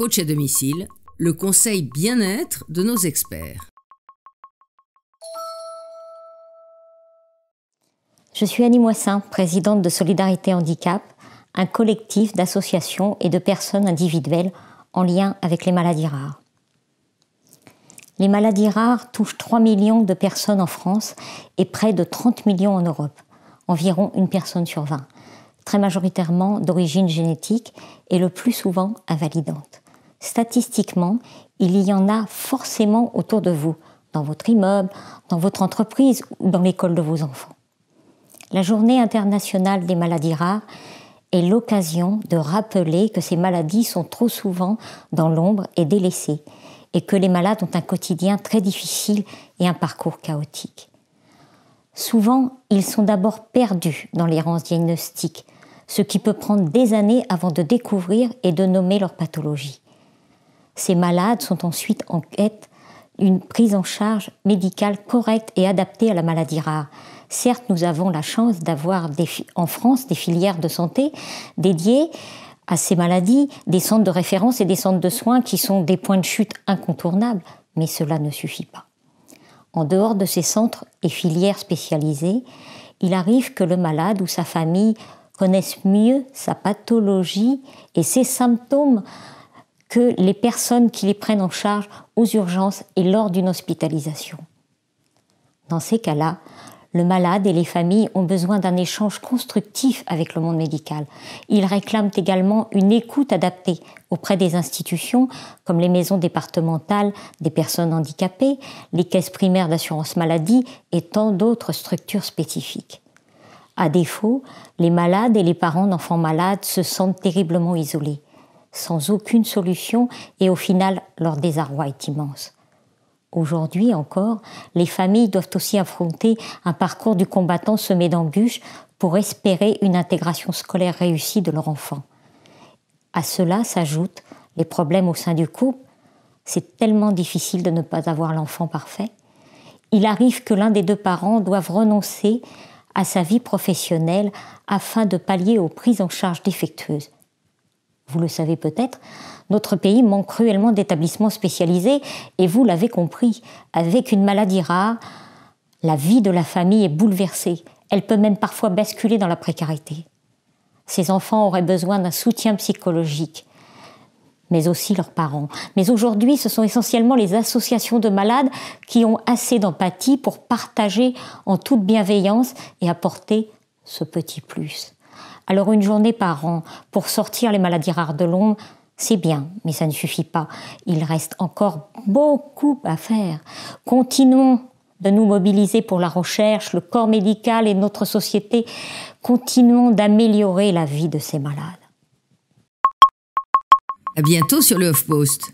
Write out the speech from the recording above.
coach à domicile, le conseil bien-être de nos experts. Je suis Annie Moissin, présidente de Solidarité Handicap, un collectif d'associations et de personnes individuelles en lien avec les maladies rares. Les maladies rares touchent 3 millions de personnes en France et près de 30 millions en Europe, environ une personne sur 20, très majoritairement d'origine génétique et le plus souvent invalidante. Statistiquement, il y en a forcément autour de vous, dans votre immeuble, dans votre entreprise ou dans l'école de vos enfants. La Journée internationale des maladies rares est l'occasion de rappeler que ces maladies sont trop souvent dans l'ombre et délaissées, et que les malades ont un quotidien très difficile et un parcours chaotique. Souvent, ils sont d'abord perdus dans l'errance diagnostique, ce qui peut prendre des années avant de découvrir et de nommer leur pathologie. Ces malades sont ensuite en quête d'une prise en charge médicale correcte et adaptée à la maladie rare. Certes, nous avons la chance d'avoir en France des filières de santé dédiées à ces maladies, des centres de référence et des centres de soins qui sont des points de chute incontournables, mais cela ne suffit pas. En dehors de ces centres et filières spécialisées, il arrive que le malade ou sa famille connaissent mieux sa pathologie et ses symptômes que les personnes qui les prennent en charge aux urgences et lors d'une hospitalisation. Dans ces cas-là, le malade et les familles ont besoin d'un échange constructif avec le monde médical. Ils réclament également une écoute adaptée auprès des institutions comme les maisons départementales des personnes handicapées, les caisses primaires d'assurance maladie et tant d'autres structures spécifiques. À défaut, les malades et les parents d'enfants malades se sentent terriblement isolés, sans aucune solution et au final, leur désarroi est immense. Aujourd'hui encore, les familles doivent aussi affronter un parcours du combattant semé d'embûches pour espérer une intégration scolaire réussie de leur enfant. À cela s'ajoutent les problèmes au sein du couple. C'est tellement difficile de ne pas avoir l'enfant parfait. Il arrive que l'un des deux parents doive renoncer à sa vie professionnelle afin de pallier aux prises en charge défectueuses. Vous le savez peut-être, notre pays manque cruellement d'établissements spécialisés et vous l'avez compris, avec une maladie rare, la vie de la famille est bouleversée. Elle peut même parfois basculer dans la précarité. Ces enfants auraient besoin d'un soutien psychologique, mais aussi leurs parents. Mais aujourd'hui, ce sont essentiellement les associations de malades qui ont assez d'empathie pour partager en toute bienveillance et apporter ce petit plus. Alors une journée par an pour sortir les maladies rares de l'ombre, c'est bien, mais ça ne suffit pas. Il reste encore beaucoup à faire. Continuons de nous mobiliser pour la recherche, le corps médical et notre société. Continuons d'améliorer la vie de ces malades. À bientôt sur le HuffPost.